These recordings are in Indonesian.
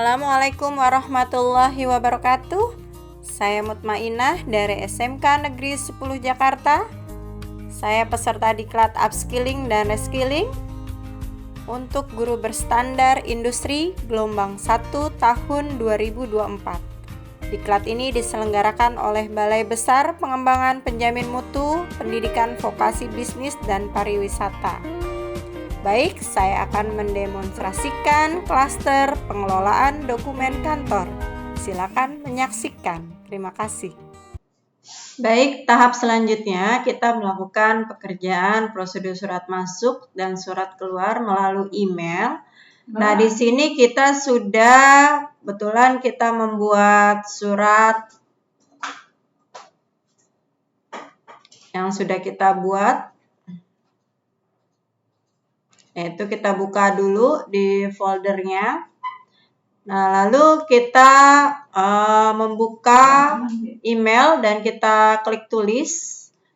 Assalamualaikum warahmatullahi wabarakatuh. Saya Mutmainah dari SMK Negeri 10 Jakarta. Saya peserta diklat Upskilling dan Reskilling untuk guru berstandar industri gelombang 1 tahun 2024. Diklat ini diselenggarakan oleh Balai Besar Pengembangan Penjamin Mutu Pendidikan Vokasi Bisnis dan Pariwisata. Baik, saya akan mendemonstrasikan klaster pengelolaan dokumen kantor. Silakan menyaksikan. Terima kasih. Baik, tahap selanjutnya kita melakukan pekerjaan prosedur surat masuk dan surat keluar melalui email. Nah, di sini kita sudah kebetulan kita membuat surat yang sudah kita buat. Yaitu kita buka dulu di foldernya. Nah, lalu kita membuka email dan kita klik tulis.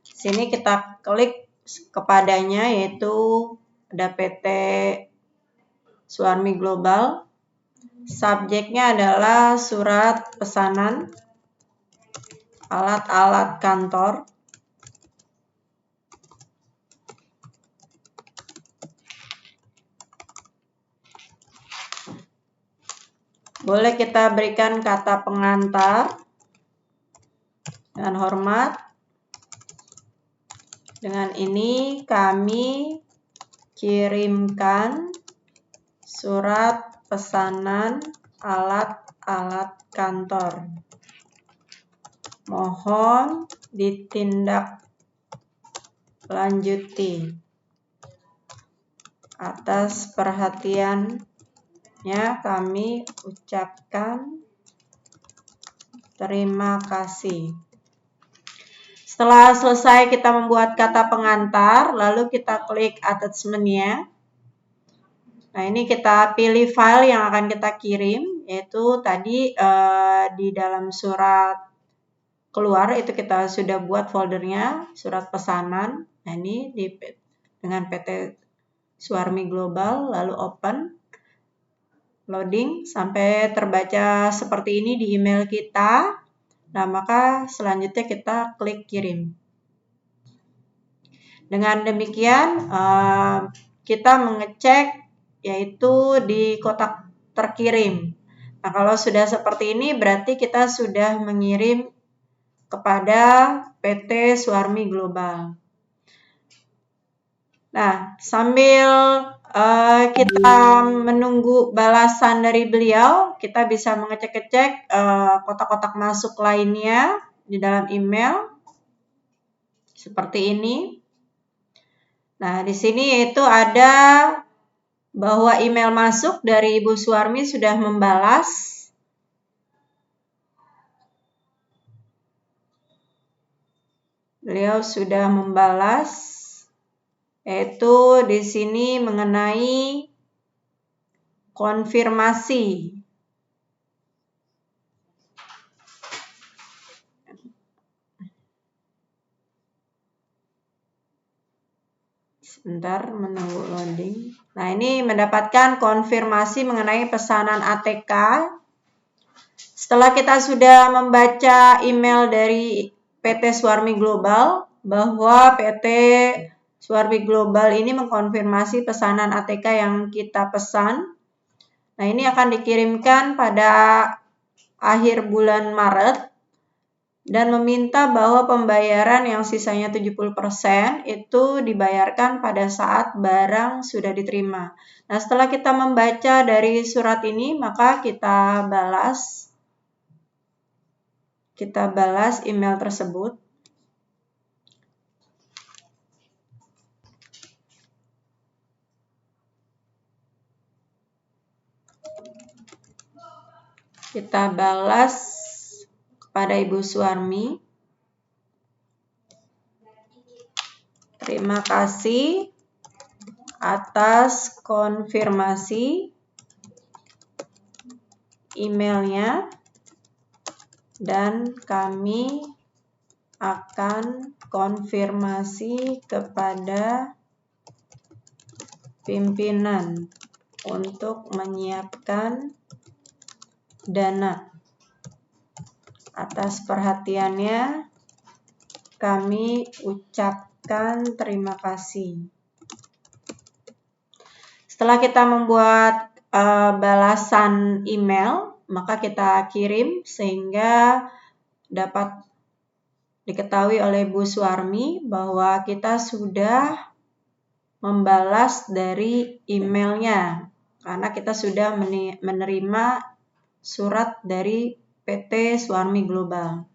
Sini kita klik kepadanya, yaitu ada PT Suarmi Global. Subjeknya adalah surat pesanan alat-alat kantor. Boleh kita berikan kata pengantar. Dengan hormat, dengan ini kami kirimkan surat pesanan alat-alat kantor. Mohon ditindaklanjuti. Atas perhatiannya kami ucapkan terima kasih. Setelah selesai kita membuat kata pengantar, lalu kita klik attachment-nya. Nah, ini kita pilih file yang akan kita kirim, yaitu tadi di dalam surat keluar itu kita sudah buat foldernya, surat pesanan. Nah, ini dengan PT Suarmi Global, lalu open. Loading sampai terbaca seperti ini di email kita. Nah, maka selanjutnya kita klik kirim. Dengan demikian kita mengecek yaitu di kotak terkirim. Nah, kalau sudah seperti ini berarti kita sudah mengirim kepada PT Suarmi Global. Nah, sambil kita menunggu balasan dari beliau, kita bisa mengecek-ngecek kotak-kotak masuk lainnya di dalam email seperti ini. Nah, di sini yaitu ada bahwa email masuk dari Ibu Suarmi sudah membalas. Beliau sudah membalas. Yaitu di sini mengenai konfirmasi. Sebentar, menunggu loading. Nah, ini mendapatkan konfirmasi mengenai pesanan ATK. Setelah kita sudah membaca email dari PT Suarmi Global bahwa PT Suarmi Global ini mengkonfirmasi pesanan ATK yang kita pesan. Nah, ini akan dikirimkan pada akhir bulan Maret dan meminta bahwa pembayaran yang sisanya 70% itu dibayarkan pada saat barang sudah diterima. Nah, setelah kita membaca dari surat ini, maka kita balas email tersebut. Kita balas kepada Ibu Suarmi. Terima kasih atas konfirmasi emailnya dan kami akan konfirmasi kepada pimpinan untuk menyiapkan Dana. Atas perhatiannya kami ucapkan terima kasih. Setelah kita membuat balasan email, maka kita kirim sehingga dapat diketahui oleh Bu Suarmi bahwa kita sudah membalas dari emailnya karena kita sudah menerima surat dari PT Suarmi Global.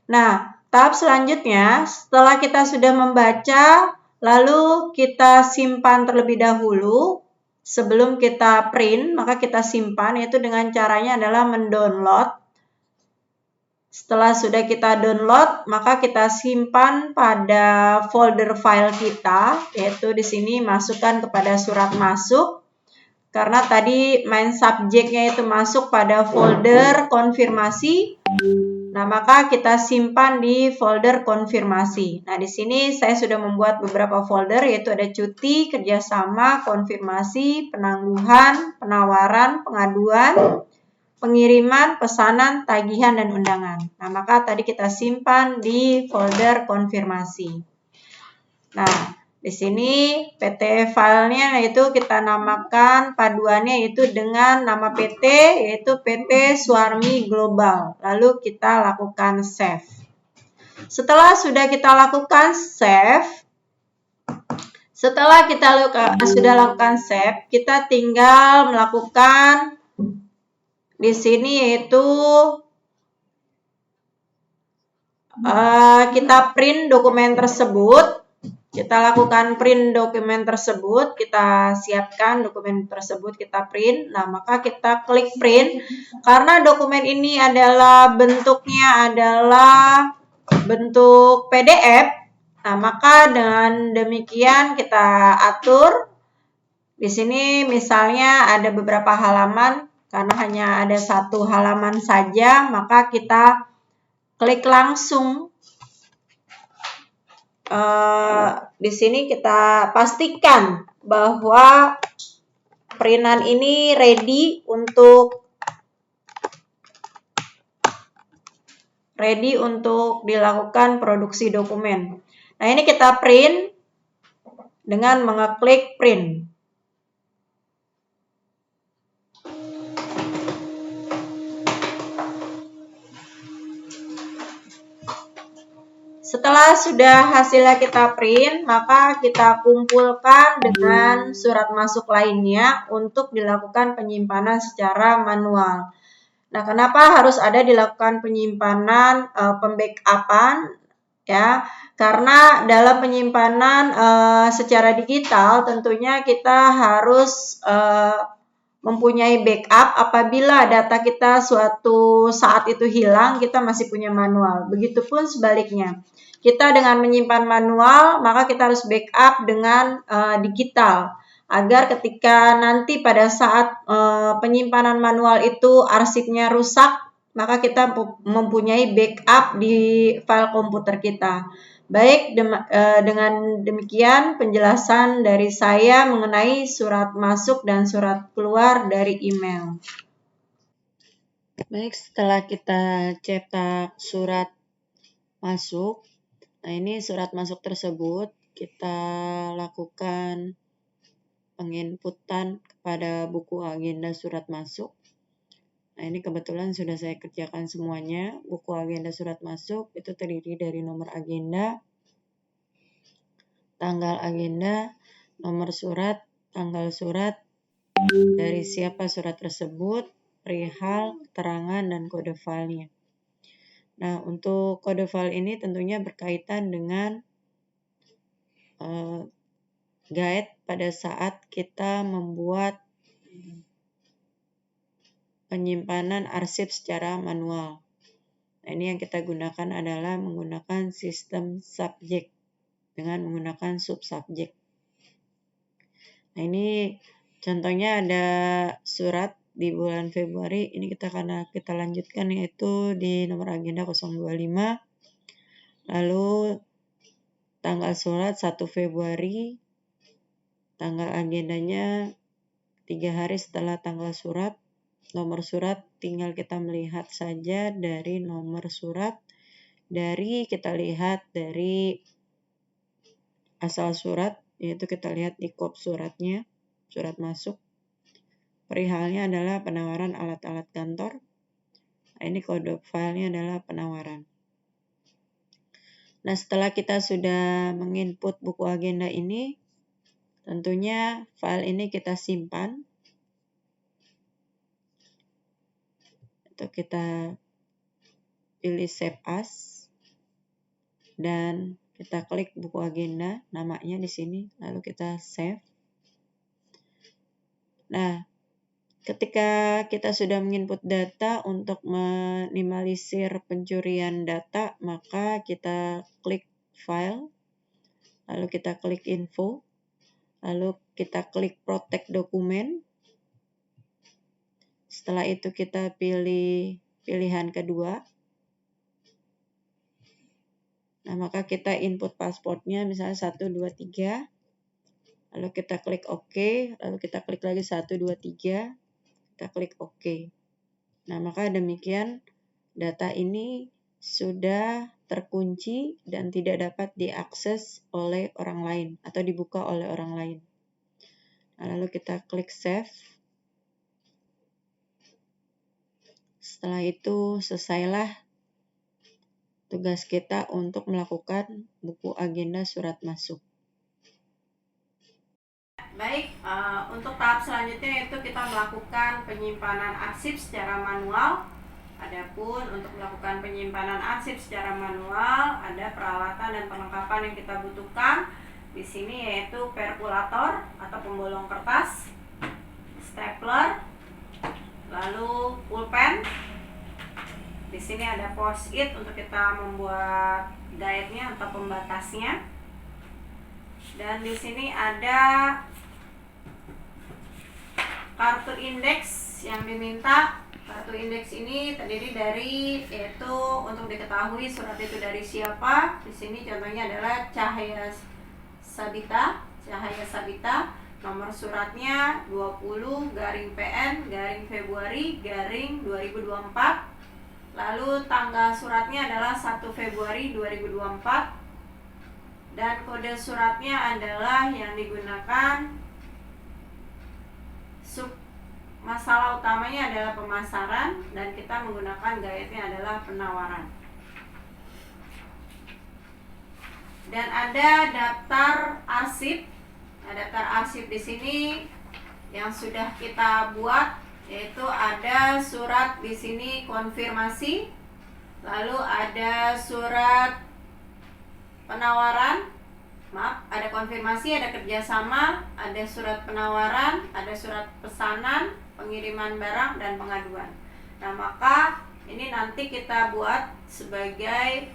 Nah, tahap selanjutnya setelah kita sudah membaca, lalu kita simpan terlebih dahulu. Sebelum kita print, maka kita simpan, yaitu dengan caranya adalah mendownload. Setelah sudah kita download, maka kita simpan pada folder file kita, yaitu di sini masukkan kepada surat masuk. Karena tadi main subjeknya itu masuk pada folder konfirmasi, nah maka kita simpan di folder konfirmasi. Nah di sini saya sudah membuat beberapa folder, yaitu ada cuti, kerjasama, konfirmasi, penangguhan, penawaran, pengaduan, pengiriman, pesanan, tagihan, dan undangan. Nah, maka tadi kita simpan di folder konfirmasi. Nah, di sini PT filenya yaitu kita namakan paduannya yaitu dengan nama PT yaitu PT Suarmi Global. Lalu kita lakukan save. Setelah sudah kita lakukan save, sudah lakukan save, kita tinggal melakukan di sini yaitu kita print dokumen tersebut. Kita lakukan print dokumen tersebut, kita siapkan dokumen tersebut, kita print. Nah, maka kita klik print. Karena dokumen ini adalah bentuknya adalah bentuk PDF. Nah, maka dengan demikian kita atur. Di sini misalnya ada beberapa halaman, karena hanya ada satu halaman saja, maka kita klik langsung. Di sini kita pastikan bahwa printan ini ready untuk dilakukan produksi dokumen. Nah, ini kita print dengan mengeklik print. Setelah sudah hasilnya kita print, maka kita kumpulkan dengan surat masuk lainnya untuk dilakukan penyimpanan secara manual. Nah, kenapa harus ada dilakukan penyimpanan pembackupan? Ya, karena dalam penyimpanan secara digital tentunya kita harus mempunyai backup apabila data kita suatu saat itu hilang, kita masih punya manual. Begitupun sebaliknya. Kita dengan menyimpan manual, maka kita harus backup dengan digital. Agar ketika nanti pada saat penyimpanan manual itu arsipnya rusak, maka kita mempunyai backup di file komputer kita. Baik, dengan demikian penjelasan dari saya mengenai surat masuk dan surat keluar dari email. Baik, setelah kita cetak surat masuk, nah ini surat masuk tersebut kita lakukan penginputan kepada buku agenda surat masuk. Nah, ini kebetulan sudah saya kerjakan semuanya. Buku agenda surat masuk itu terdiri dari nomor agenda, tanggal agenda, nomor surat, tanggal surat, dari siapa surat tersebut, perihal, keterangan, dan kode filenya. Nah, untuk kode file ini tentunya berkaitan dengan guide pada saat kita membuat penyimpanan arsip secara manual. Nah, ini yang kita gunakan adalah menggunakan sistem subjek dengan menggunakan subsubjek. Nah, ini contohnya ada surat di bulan Februari. Ini kita lanjutkan yaitu di nomor agenda 025. Lalu tanggal surat 1 Februari. Tanggal agendanya 3 hari setelah tanggal surat. nomor surat tinggal kita melihat saja dari nomor surat, kita lihat dari asal surat, yaitu kita lihat di kop suratnya, surat masuk. Perihalnya adalah penawaran alat-alat kantor. Ini kode filenya adalah penawaran. Nah, setelah kita sudah menginput buku agenda ini, tentunya file ini kita simpan. Atau kita pilih Save As. Dan kita klik buku agenda, namanya di sini, lalu kita save. Nah, ketika kita sudah menginput data untuk minimalisir pencurian data, maka kita klik File, lalu kita klik Info, lalu kita klik Protect Dokumen. Setelah itu kita pilih pilihan kedua. Nah, maka kita input pasportnya misalnya 1, 2, 3. Lalu kita klik OK, lalu kita klik lagi 1, 2, 3. Kita klik OK. Nah, maka demikian data ini sudah terkunci dan tidak dapat diakses oleh orang lain atau dibuka oleh orang lain. Nah, lalu kita klik Save. Setelah itu selesailah tugas kita untuk melakukan buku agenda surat masuk. Baik, untuk tahap selanjutnya yaitu kita melakukan penyimpanan arsip secara manual. Adapun untuk melakukan penyimpanan arsip secara manual, ada peralatan dan perlengkapan yang kita butuhkan. Di sini yaitu perkulator atau pembolong kertas, stapler, lalu pulpen. Di sini ada post-it untuk kita membuat guide-nya atau pembatasnya. Dan di sini ada kartu indeks yang diminta. Kartu indeks ini terdiri dari, yaitu untuk diketahui surat itu dari siapa. Di sini contohnya adalah Cahaya Sabita. Nomor suratnya 20-PN-Februari-2024. Lalu tanggal suratnya adalah 1 Februari 2024. Dan kode suratnya adalah yang digunakan masalah utamanya adalah pemasaran dan kita menggunakan guide-nya adalah penawaran. Dan ada daftar arsip. Nah, daftar arsip di sini yang sudah kita buat, yaitu ada surat di sini konfirmasi, lalu ada surat penawaran. Ada konfirmasi, ada kerjasama, ada surat penawaran, ada surat pesanan, pengiriman barang, dan pengaduan. Nah, maka ini nanti kita buat sebagai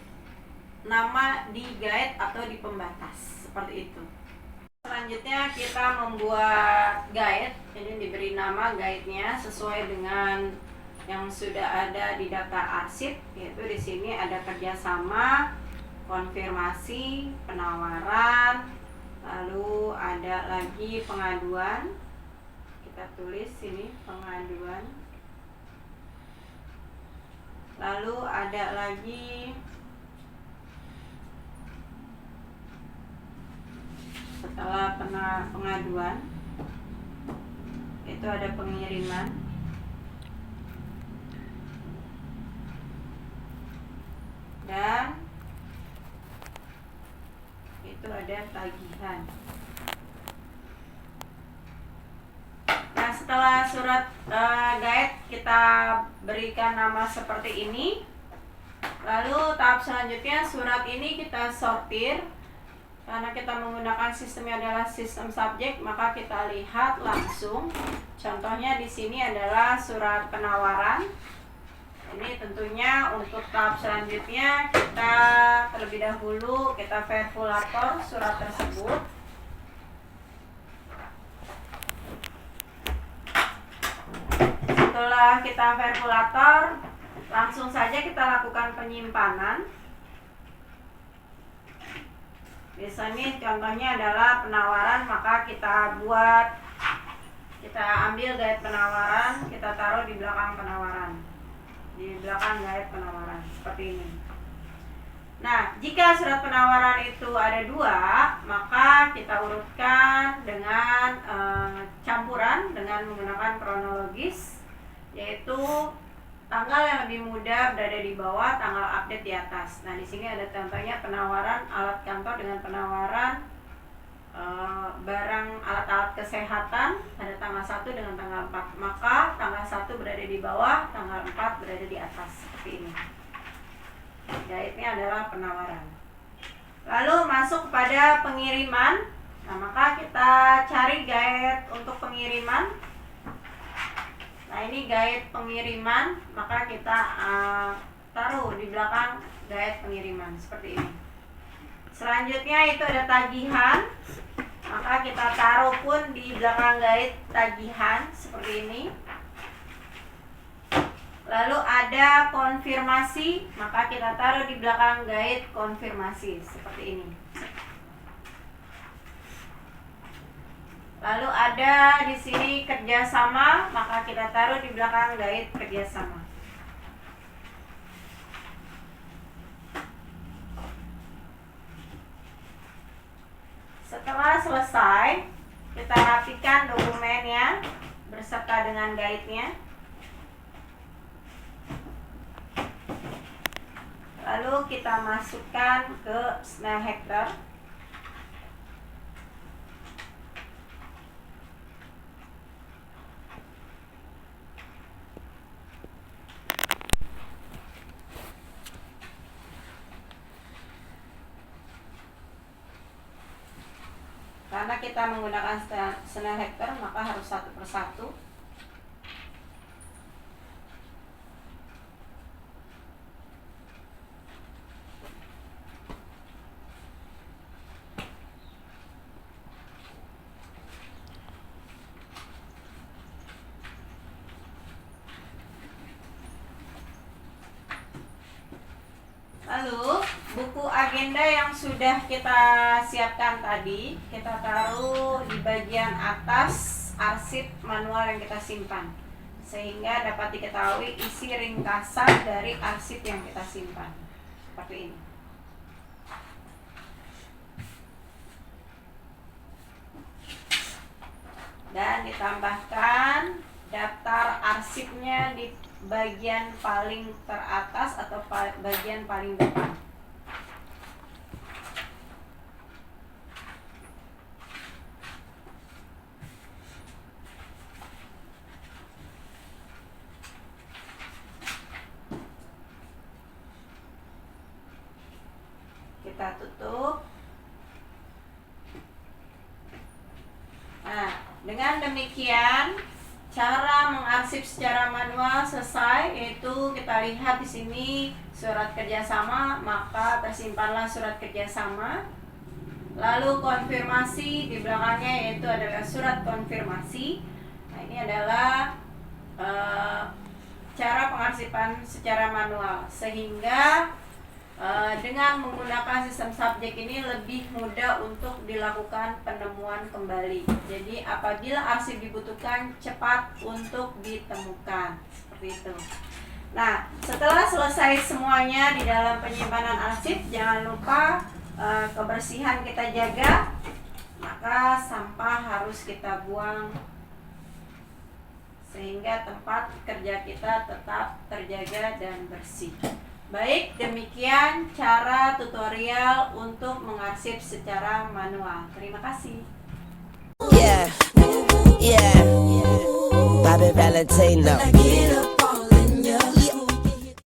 nama di guide atau di pembatas, seperti itu. Selanjutnya kita membuat guide. Ini diberi nama guide-nya sesuai dengan yang sudah ada di daftar arsip, yaitu di sini ada kerjasama, konfirmasi, penawaran, lalu ada lagi pengaduan. Kita tulis sini pengaduan. Lalu ada lagi setelah pengaduan itu ada pengiriman. Dan itu ada tagihan. Nah, setelah surat guide kita berikan nama seperti ini, lalu tahap selanjutnya surat ini kita sortir. Karena kita menggunakan sistemnya adalah sistem subjek, maka kita lihat langsung. Contohnya di sini adalah surat penawaran. Ini tentunya untuk tahap selanjutnya kita terlebih dahulu kita verifikator surat tersebut. Setelah kita verifikator, langsung saja kita lakukan penyimpanan. Biasanya contohnya adalah penawaran, maka kita buat Kita ambil guide penawaran, kita taruh di belakang penawaran, di belakang guide penawaran seperti ini. Nah, jika surat penawaran itu ada 2, maka kita urutkan dengan campuran dengan menggunakan kronologis, yaitu tanggal yang lebih muda berada di bawah, tanggal update di atas. Nah, di sini ada contohnya penawaran alat kantor dengan penawaran barang alat-alat kesehatan pada tanggal 1 dengan tanggal 4. Maka tanggal 1 berada di bawah, tanggal 4 berada di atas, seperti ini. Guide-nya adalah penawaran. Lalu masuk kepada pengiriman. Nah, maka kita cari guide untuk pengiriman. Nah, ini guide pengiriman, maka kita taruh di belakang guide pengiriman seperti ini. Selanjutnya itu ada tagihan, maka kita taruh pun di belakang guide tagihan seperti ini. Lalu ada konfirmasi, maka kita taruh di belakang guide konfirmasi seperti ini. Lalu ada di sini kerjasama, maka kita taruh di belakang guide kerjasama. Setelah selesai, kita rapikan dokumennya beserta dengan guide-nya. Lalu kita masukkan ke Snellhacter. Karena kita menggunakan Snellhacter, maka harus satu persatu. Lalu buku agenda yang sudah kita siapkan tadi, kita taruh di bagian atas arsip manual yang kita simpan, sehingga dapat diketahui isi ringkasan dari arsip yang kita simpan seperti ini. Dan ditambahkan daftar arsipnya di bagian paling teratas atau bagian paling depan. Kita tutup. Nah, dengan demikian cara mengarsip secara manual selesai, yaitu kita lihat di sini surat kerjasama, maka tersimpanlah surat kerjasama. Lalu konfirmasi di belakangnya yaitu adalah surat konfirmasi. Nah, ini adalah cara pengarsipan secara manual, sehingga dengan menggunakan sistem subjek ini lebih mudah untuk dilakukan penemuan kembali. Jadi apabila arsip dibutuhkan, cepat untuk ditemukan, seperti itu. Nah, setelah selesai semuanya di dalam penyimpanan arsip, jangan lupa kebersihan kita jaga. Maka sampah harus kita buang sehingga tempat kerja kita tetap terjaga dan bersih. Baik, demikian cara tutorial untuk mengarsip secara manual. Terima kasih. Yeah, Bobby Valentino.